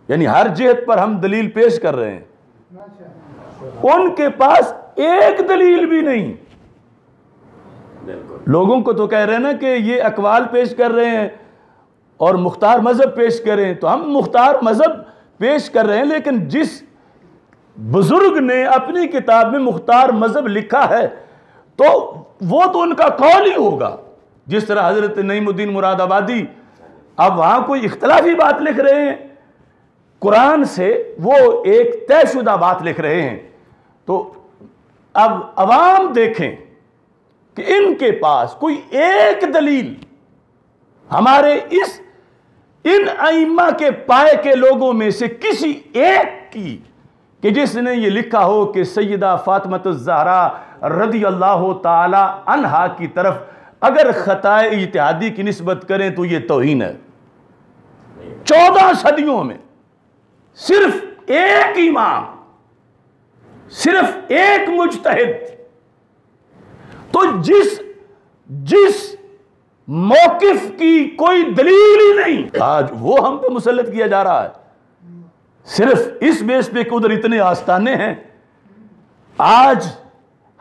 یعنی ہر جہت پر ہم دلیل پیش کر رہے ہیں، ان کے پاس ایک دلیل بھی نہیں۔ لوگوں کو تو کہہ رہے ہیں نا کہ یہ اقوال پیش کر رہے ہیں اور مختار مذہب پیش کریں، تو ہم مختار مذہب پیش کر رہے ہیں، لیکن جس بزرگ نے اپنی کتاب میں مختار مذہب لکھا ہے تو وہ تو ان کا قول ہی ہوگا۔ جس طرح حضرت نعیم الدین مراد آبادی اب وہاں کوئی اختلافی بات لکھ رہے ہیں، قرآن سے وہ ایک طے شدہ بات لکھ رہے ہیں، تو اب عوام دیکھیں کہ ان کے پاس کوئی ایک دلیل ہمارے ان ائمہ کے پائے کے لوگوں میں سے کسی ایک کی کہ جس نے یہ لکھا ہو کہ سیدہ فاطمہ الزہرا رضی اللہ تعالی عنہا کی طرف اگر خطائے اجتہادی کی نسبت کریں تو یہ توہین ہے۔ 14 صدیوں میں صرف ایک امام، صرف ایک مجتہد، تو جس موقف کی کوئی دلیل ہی نہیں، آج وہ ہم پہ مسلط کیا جا رہا ہے صرف اس بیس پہ کہ ادھر اتنے آستانے ہیں۔ آج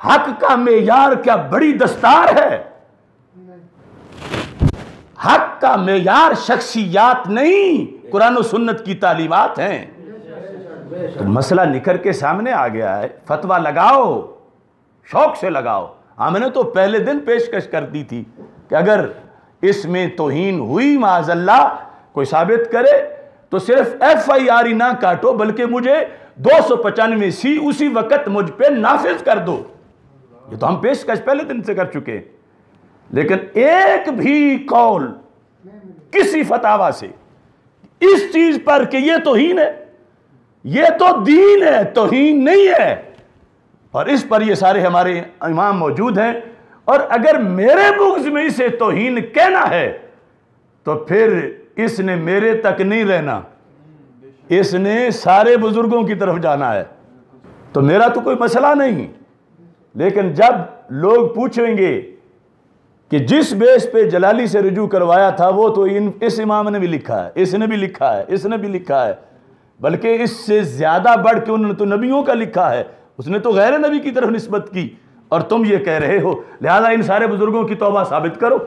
حق کا معیار کیا بڑی دستار ہے؟ حق کا معیار شخصیات نہیں، قرآن و سنت کی تعلیمات ہیں۔ تو مسئلہ نکھر کے سامنے آ گیا ہے، فتویٰ لگاؤ، شوق سے لگاؤ۔ ہم نے تو پہلے دن پیشکش کر دی تھی کہ اگر اس میں توہین ہوئی معاذ اللہ کوئی ثابت کرے تو صرف FIR ہی نہ کاٹو بلکہ مجھے 295C اسی وقت مجھ پہ نافذ کر دو۔ یہ تو ہم پیشکش پہلے دن سے کر چکے، لیکن ایک بھی قول کسی فتاوی سے اس چیز پر کہ یہ توہین ہے، یہ تو دین ہے، توہین نہیں ہے، اور اس پر یہ سارے ہمارے امام موجود ہیں۔ اور اگر میرے بغض میں اسے توہین کہنا ہے تو پھر اس نے میرے تک نہیں رہنا، اس نے سارے بزرگوں کی طرف جانا ہے۔ تو میرا تو کوئی مسئلہ نہیں، لیکن جب لوگ پوچھیں گے کہ جس بیس پہ جلالی سے رجوع کروایا تھا وہ تو اس امام نے بھی لکھا ہے، اس نے بھی لکھا ہے، اس نے بھی لکھا ہے، بلکہ اس سے زیادہ بڑھ کے انہوں نے تو نبیوں کا لکھا ہے، اس نے تو غیر نبی کی طرف نسبت کی، اور تم یہ کہہ رہے ہو، لہذا ان سارے بزرگوں کی توبہ ثابت کرو،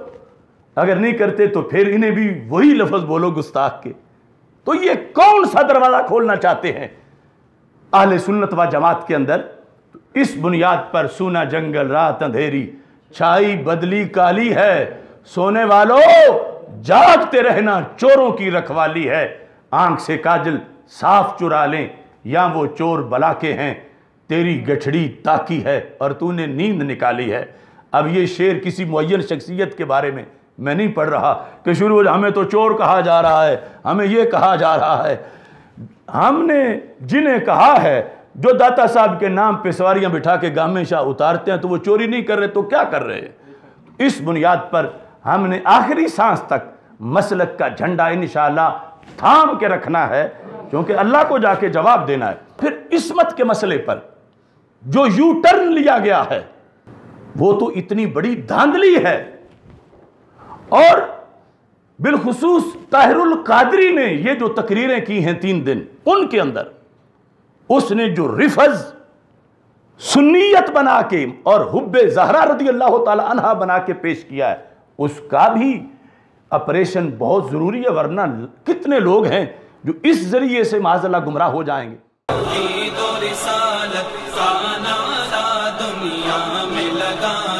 اگر نہیں کرتے تو پھر انہیں بھی وہی لفظ بولو گستاخ کے۔ تو یہ کون سا دروازہ کھولنا چاہتے ہیں اہل سنت و جماعت کے اندر؟ اس بنیاد پر سونا جنگل رات اندھیری، چھائی بدلی کالی ہے، سونے والوں جاگتے رہنا چوروں کی رکھوالی ہے، آنکھ سے کاجل صاف چرا لیں یا وہ چور بلا کے ہیں، تیری گٹھڑی تاکی ہے اور تو نے نیند نکالی ہے۔ اب یہ شعر کسی معین شخصیت کے بارے میں نہیں پڑھ رہا کہ شروع ہمیں تو چور کہا جا رہا ہے، ہمیں یہ کہا جا رہا ہے۔ ہم نے جنہیں کہا ہے جو داتا صاحب کے نام پہ سواریاں بٹھا کے گامے شاہ اتارتے ہیں تو وہ چوری نہیں کر رہے تو کیا کر رہے ہیں؟ اس بنیاد پر ہم نے آخری سانس تک مسلک کا جھنڈا انشاءاللہ تھام کے رکھنا ہے، کیونکہ اللہ کو جا کے جواب دینا ہے۔ پھر عصمت کے مسئلے پر جو یو ٹرن لیا گیا ہے وہ تو اتنی بڑی دھاندلی ہے، اور بالخصوص طاہر القادری نے یہ جو تقریریں کی ہیں 3 دن، ان کے اندر اس نے جو رفض سنیت بنا کے اور حب زہرا رضی اللہ تعالی عنہا بنا کے پیش کیا ہے، اس کا بھی آپریشن بہت ضروری ہے، ورنہ کتنے لوگ ہیں جو اس ذریعے سے معاذ اللہ گمراہ ہو جائیں گے۔ توحید و رسالت کا نعرہ دنیا میں لگا